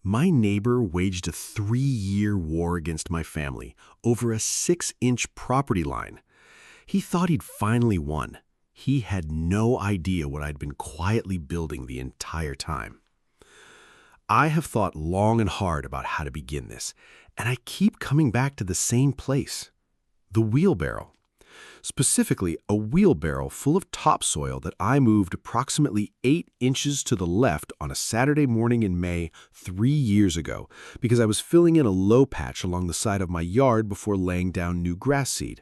My neighbor waged a 3-year war against my family over a 6-inch property line. He thought he'd finally won. He had no idea what I'd been quietly building the entire time. I have thought long and hard about how to begin this, and I keep coming back to the same place: the wheelbarrow. Specifically, a wheelbarrow full of topsoil that I moved approximately 8 inches to the left on a Saturday morning in May 3 years ago because I was filling in a low patch along the side of my yard before laying down new grass seed.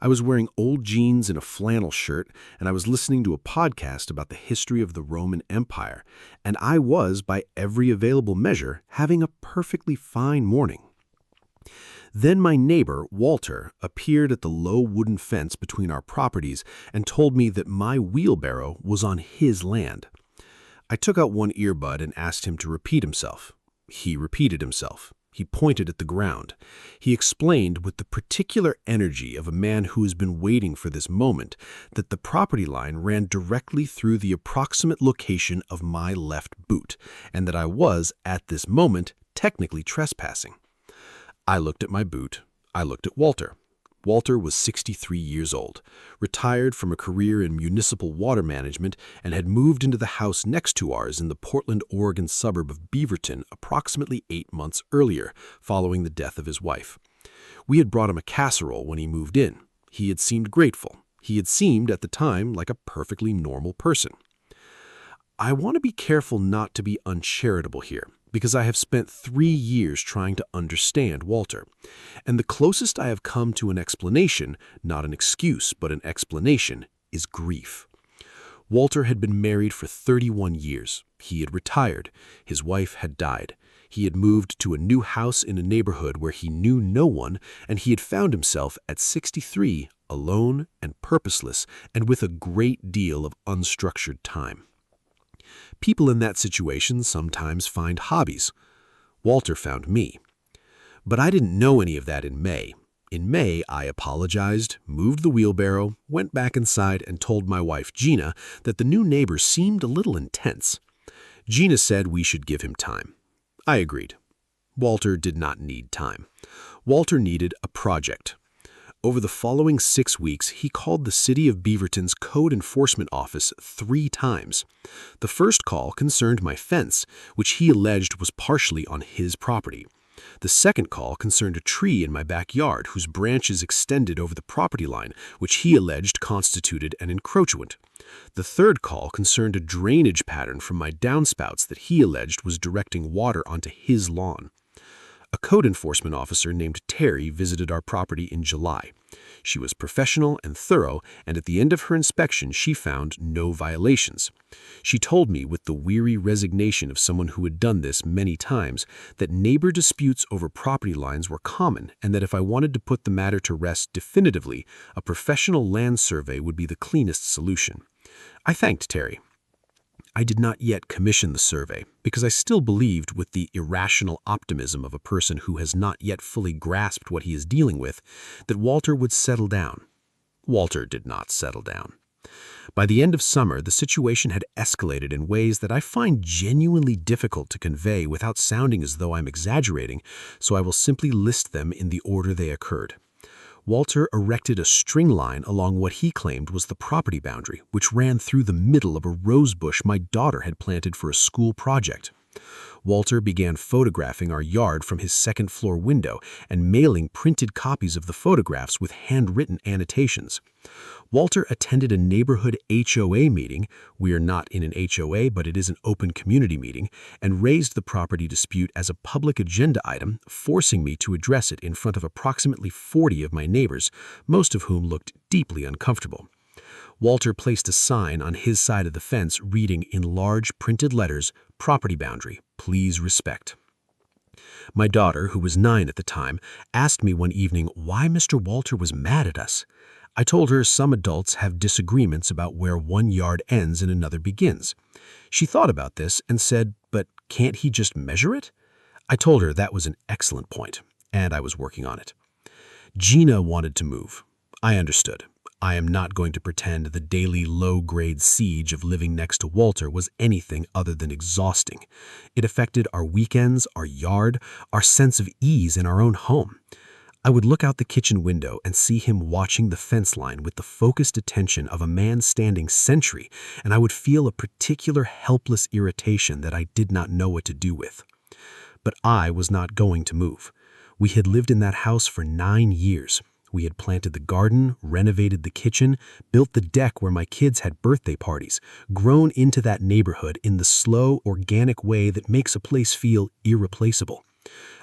I was wearing old jeans and a flannel shirt, and I was listening to a podcast about the history of the Roman Empire, and I was, by every available measure, having a perfectly fine morning. Then my neighbor, Walter, appeared at the low wooden fence between our properties and told me that my wheelbarrow was on his land. I took out one earbud and asked him to repeat himself. He repeated himself. He pointed at the ground. He explained with the particular energy of a man who has been waiting for this moment that the property line ran directly through the approximate location of my left boot, and that I was, at this moment, technically trespassing. I looked at my boot. I looked at Walter. Walter was 63 years old, retired from a career in municipal water management, and had moved into the house next to ours in the Portland, Oregon suburb of Beaverton approximately 8 months earlier, following the death of his wife. We had brought him a casserole when he moved in. He had seemed grateful. He had seemed, at the time, like a perfectly normal person. I want to be careful not to be uncharitable here, because I have spent 3 years trying to understand Walter, and the closest I have come to an explanation, not an excuse, but an explanation, is grief. Walter had been married for 31 years. He had retired. His wife had died. He had moved to a new house in a neighborhood where he knew no one, and he had found himself at 63, alone and purposeless, and with a great deal of unstructured time. People in that situation sometimes find hobbies. Walter found me. But I didn't know any of that in May. In May, I apologized, moved the wheelbarrow, went back inside, and told my wife, Gina, that the new neighbor seemed a little intense. Gina said we should give him time. I agreed. Walter did not need time. Walter needed a project. Over the following 6 weeks, he called the City of Beaverton's Code Enforcement Office 3 times. The first call concerned my fence, which he alleged was partially on his property. The second call concerned a tree in my backyard whose branches extended over the property line, which he alleged constituted an encroachment. The third call concerned a drainage pattern from my downspouts that he alleged was directing water onto his lawn. A code enforcement officer named Terry visited our property in July. She was professional and thorough, and at the end of her inspection, she found no violations. She told me, with the weary resignation of someone who had done this many times, that neighbor disputes over property lines were common, and that if I wanted to put the matter to rest definitively, a professional land survey would be the cleanest solution. I thanked Terry. I did not yet commission the survey because I still believed, with the irrational optimism of a person who has not yet fully grasped what he is dealing with, that Walter would settle down. Walter did not settle down. By the end of summer, the situation had escalated in ways that I find genuinely difficult to convey without sounding as though I'm exaggerating, so I will simply list them in the order they occurred. Walter erected a string line along what he claimed was the property boundary, which ran through the middle of a rose bush my daughter had planted for a school project. Walter began photographing our yard from his second-floor window and mailing printed copies of the photographs with handwritten annotations. Walter attended a neighborhood HOA meeting — we are not in an HOA, but it is an open community meeting — and raised the property dispute as a public agenda item, forcing me to address it in front of approximately 40 of my neighbors, most of whom looked deeply uncomfortable. Walter placed a sign on his side of the fence reading in large printed letters, "Property boundary, please respect." My daughter, who was 9 at the time, asked me one evening why Mr. Walter was mad at us. I told her some adults have disagreements about where one yard ends and another begins. She thought about this and said, "But can't he just measure it?" I told her that was an excellent point, and I was working on it. Gina wanted to move. I understood. I am not going to pretend the daily low-grade siege of living next to Walter was anything other than exhausting. It affected our weekends, our yard, our sense of ease in our own home. I would look out the kitchen window and see him watching the fence line with the focused attention of a man standing sentry, and I would feel a particular helpless irritation that I did not know what to do with. But I was not going to move. We had lived in that house for 9 years. We had planted the garden, renovated the kitchen, built the deck where my kids had birthday parties, grown into that neighborhood in the slow, organic way that makes a place feel irreplaceable.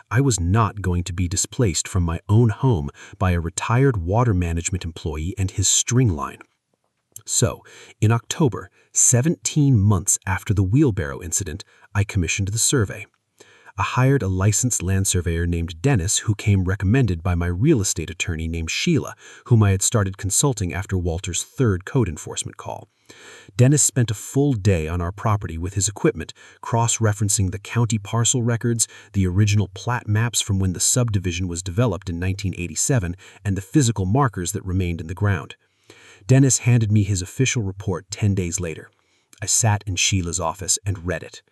I was not going to be displaced from my own home by a retired water management employee and his string line. So, in October, 17 months after the wheelbarrow incident, I commissioned the survey. I hired a licensed land surveyor named Dennis, who came recommended by my real estate attorney named Sheila, whom I had started consulting after Walter's third code enforcement call. Dennis spent a full day on our property with his equipment, cross-referencing the county parcel records, the original plat maps from when the subdivision was developed in 1987, and the physical markers that remained in the ground. Dennis handed me his official report 10 days later. I sat in Sheila's office and read it.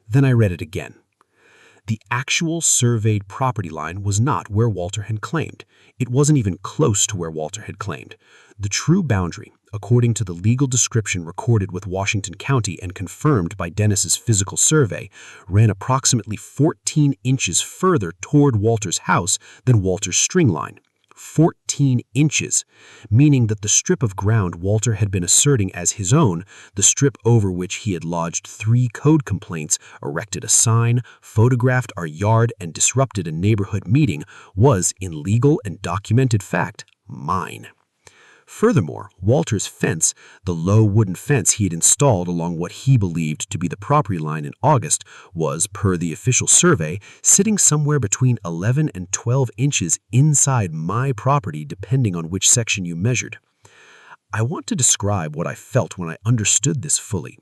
Then I read it again. The actual surveyed property line was not where Walter had claimed. It wasn't even close to where Walter had claimed. The true boundary, according to the legal description recorded with Washington County and confirmed by Dennis's physical survey, ran approximately 14 inches further toward Walter's house than Walter's string line. 14 inches, meaning that the strip of ground Walter had been asserting as his own, the strip over which he had lodged 3 code complaints, erected a sign, photographed our yard, and disrupted a neighborhood meeting, was, in legal and documented fact, mine. Furthermore, Walter's fence, the low wooden fence he had installed along what he believed to be the property line in August, was, per the official survey, sitting somewhere between 11 and 12 inches inside my property, depending on which section you measured. I want to describe what I felt when I understood this fully.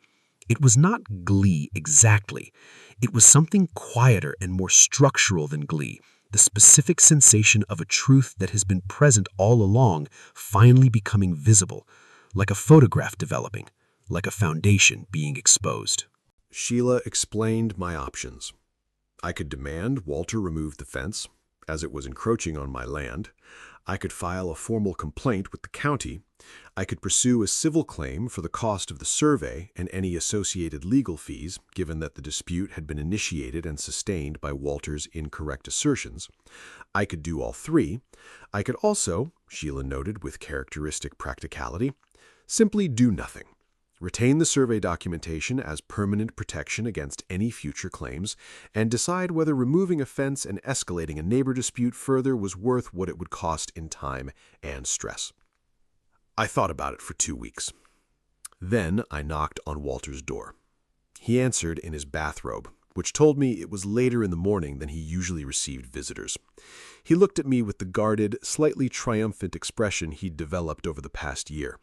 It was not glee exactly. It was something quieter and more structural than glee. The specific sensation of a truth that has been present all along finally becoming visible, like a photograph developing, like a foundation being exposed. Sheila explained my options. I could demand Walter remove the fence, as it was encroaching on my land. I could file a formal complaint with the county. I could pursue a civil claim for the cost of the survey and any associated legal fees, given that the dispute had been initiated and sustained by Walter's incorrect assertions. I could do all 3. I could also, Sheila noted with characteristic practicality, simply do nothing. Retain the survey documentation as permanent protection against any future claims, and decide whether removing a fence and escalating a neighbor dispute further was worth what it would cost in time and stress. I thought about it for 2 weeks. Then I knocked on Walter's door. He answered in his bathrobe, which told me it was later in the morning than he usually received visitors. He looked at me with the guarded, slightly triumphant expression he'd developed over the past year,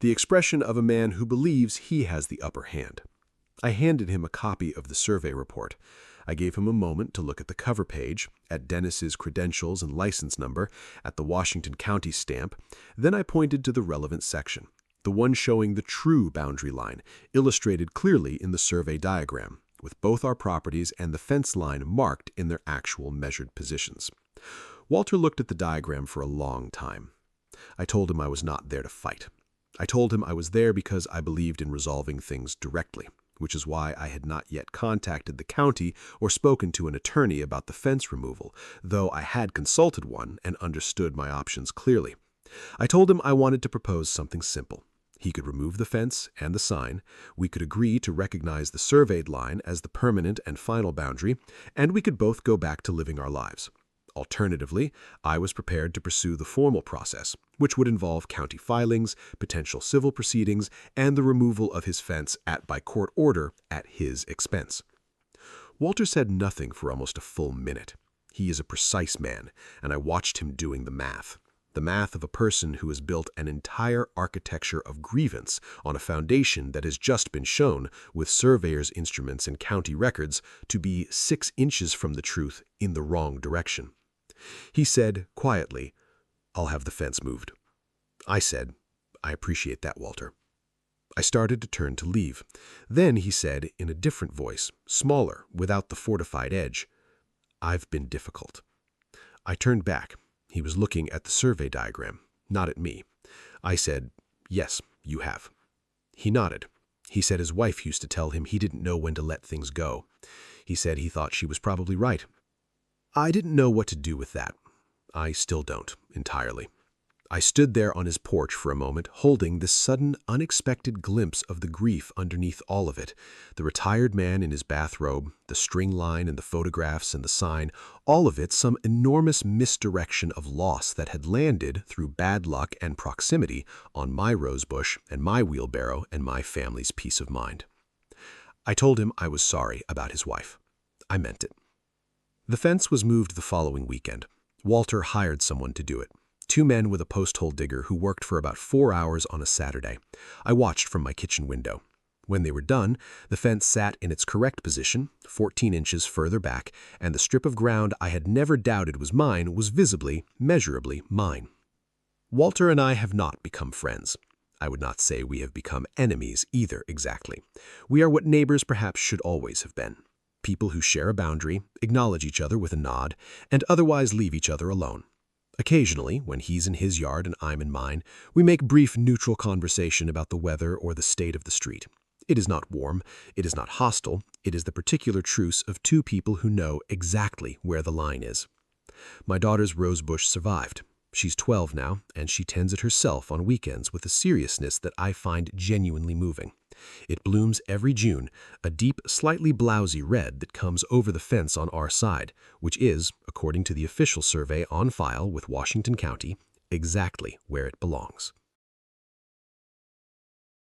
the expression of a man who believes he has the upper hand. I handed him a copy of the survey report. I gave him a moment to look at the cover page, at Dennis's credentials and license number, at the Washington County stamp. Then I pointed to the relevant section, the one showing the true boundary line, illustrated clearly in the survey diagram, with both our properties and the fence line marked in their actual measured positions. Walter looked at the diagram for a long time. I told him I was not there to fight. I told him I was there because I believed in resolving things directly, which is why I had not yet contacted the county or spoken to an attorney about the fence removal, though I had consulted one and understood my options clearly. I told him I wanted to propose something simple. He could remove the fence and the sign, we could agree to recognize the surveyed line as the permanent and final boundary, and we could both go back to living our lives. Alternatively, I was prepared to pursue the formal process, which would involve county filings, potential civil proceedings, and the removal of his fence by court order at his expense. Walter said nothing for almost a full minute. He is a precise man, and I watched him doing the math of a person who has built an entire architecture of grievance on a foundation that has just been shown, with surveyor's instruments and county records, to be 6 inches from the truth in the wrong direction. He said, quietly, "I'll have the fence moved." I said, "I appreciate that, Walter." I started to turn to leave. Then he said in a different voice, smaller, without the fortified edge, "I've been difficult." I turned back. He was looking at the survey diagram, not at me. I said, "Yes, you have." He nodded. He said his wife used to tell him he didn't know when to let things go. He said he thought she was probably right. I didn't know what to do with that. I still don't, entirely. I stood there on his porch for a moment, holding this sudden, unexpected glimpse of the grief underneath all of it. The retired man in his bathrobe, the string line and the photographs and the sign, all of it some enormous misdirection of loss that had landed, through bad luck and proximity, on my rosebush and my wheelbarrow and my family's peace of mind. I told him I was sorry about his wife. I meant it. The fence was moved the following weekend. Walter hired someone to do it. 2 men with a post-hole digger who worked for about 4 hours on a Saturday. I watched from my kitchen window. When they were done, the fence sat in its correct position, 14 inches further back, and the strip of ground I had never doubted was mine was visibly, measurably mine. Walter and I have not become friends. I would not say we have become enemies either, exactly. We are what neighbors perhaps should always have been. People who share a boundary, acknowledge each other with a nod, and otherwise leave each other alone. Occasionally, when he's in his yard and I'm in mine, we make brief neutral conversation about the weather or the state of the street. It is not warm, it is not hostile, it is the particular truce of 2 people who know exactly where the line is. My daughter's rosebush survived. She's 12 now, and she tends it herself on weekends with a seriousness that I find genuinely moving. It blooms every June, a deep, slightly blousy red that comes over the fence on our side, which is, according to the official survey on file with Washington County, exactly where it belongs.